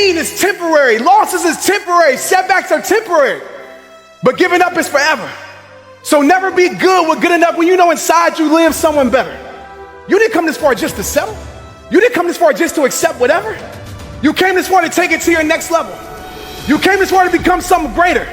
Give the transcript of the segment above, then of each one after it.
Pain is temporary. Losses is temporary. Setbacks are temporary. But giving up is forever. So never be good with good enough when you know inside you live someone better. You didn't come this far just to settle. You didn't come this far just to accept whatever. You came this far to take it to your next level. You came this far to become something greater.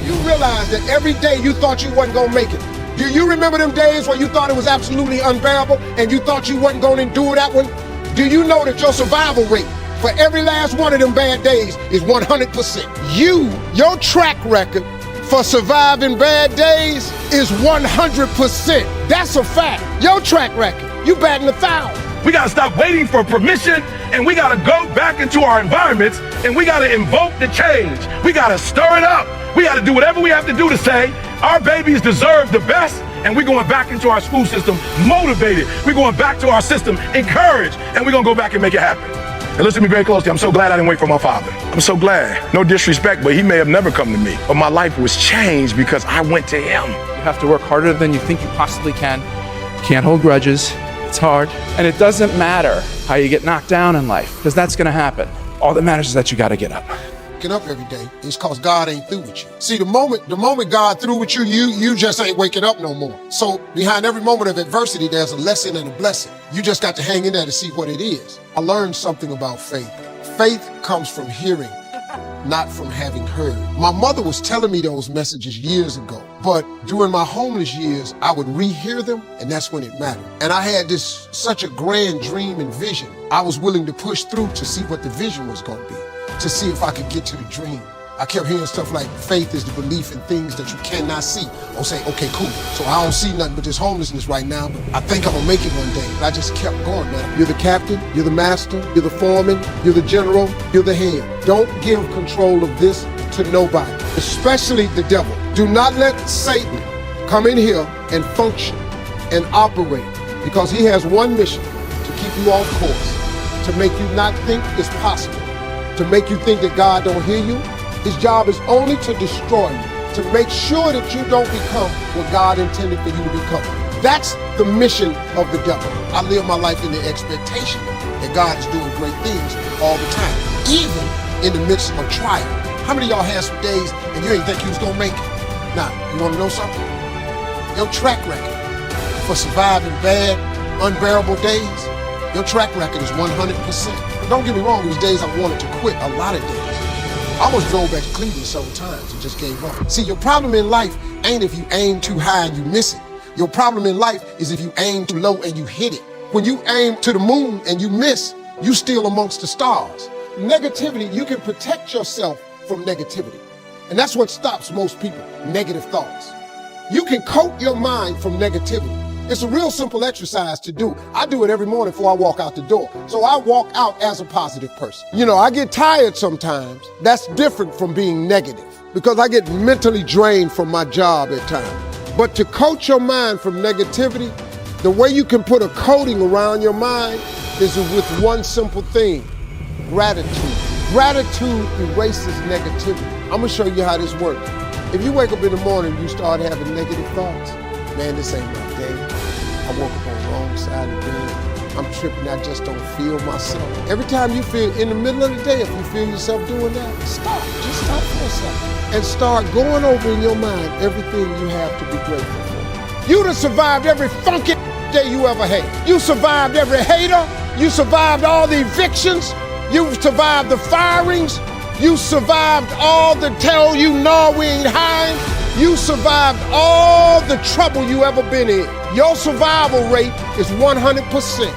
You realize that every day you thought you wasn't gonna make it. Do you remember them days where you thought it was absolutely unbearable and you thought you wasn't gonna endure that one? Do you know that your survival rate for every last one of them bad days is 100%? Your track record for surviving bad days is 100%. That's a fact. Your track record, you batting 1,000. We gotta stop waiting for permission, and we gotta go back into our environments, and we gotta invoke the change. We gotta stir it up. We gotta do whatever we have to do to say our babies deserve the best, and we're going back into our school system motivated. We're going back to our system encouraged, and we're gonna go back and make it happen. And listen to me very closely. I'm so glad I didn't wait for my father. I'm so glad. No disrespect, but he may have never come to me. But my life was changed because I went to him. You have to work harder than you think you possibly can. You can't hold grudges. It's hard. And it doesn't matter how you get knocked down in life, because that's gonna happen. All that matters is that you gotta get up. Waking up every day is because God ain't through with you. See, the moment God through with you, you just ain't waking up no more. So behind every moment of adversity, there's a lesson and a blessing. You just got to hang in there to see what it is. I learned something about faith. Faith comes from hearing, not from having heard. My mother was telling me those messages years ago, but during my homeless years, I would rehear them, and that's when it mattered. And I had such a grand dream and vision. I was willing to push through to see what the vision was going to be, to see if I could get to the dream. I kept hearing stuff like faith is the belief in things that you cannot see. I'll say, okay, cool. So I don't see nothing but this homelessness right now, but I think I'm gonna make it one day. But I just kept going, man. You're the captain, you're the master, you're the foreman, you're the general, you're the head. Don't give control of this to nobody, especially the devil. Do not let Satan come in here and function and operate, because he has one mission: to keep you off course, to make you not think it's possible, to make you think that God don't hear you. His job is only to destroy you, to make sure that you don't become what God intended for you to become. That's the mission of the devil. I live my life in the expectation that God is doing great things all the time, even in the midst of a trial. How many of y'all had some days and you ain't think you was gonna make it? Now, you wanna know something? Your track record for surviving bad, unbearable days, your track record is 100%. Don't get me wrong, these days I wanted to quit, a lot of days. I almost drove back to Cleveland several times and just gave up. See, your problem in life ain't if you aim too high and you miss it. Your problem in life is if you aim too low and you hit it. When you aim to the moon and you miss, you still amongst the stars. Negativity, you can protect yourself from negativity. And that's what stops most people, negative thoughts. You can coat your mind from negativity. It's a real simple exercise to do. I do it every morning before I walk out the door. So I walk out as a positive person. You know, I get tired sometimes. That's different from being negative, because I get mentally drained from my job at times. But to coat your mind from negativity, the way you can put a coating around your mind is with one simple thing: gratitude. Gratitude erases negativity. I'm gonna show you how this works. If you wake up in the morning and you start having negative thoughts, man, this ain't my day. I woke up on the wrong side of the bed. I'm tripping, I just don't feel myself. Every time you feel, in the middle of the day, if you feel yourself doing that, stop, just stop for a second. And start going over in your mind everything you have to be grateful for. You done survived every funky day you ever had. You survived every hater. You survived all the evictions. You survived the firings. You survived all the tell you no, we ain't hiring. You survived all the trouble you ever been in. Your survival rate is 100%.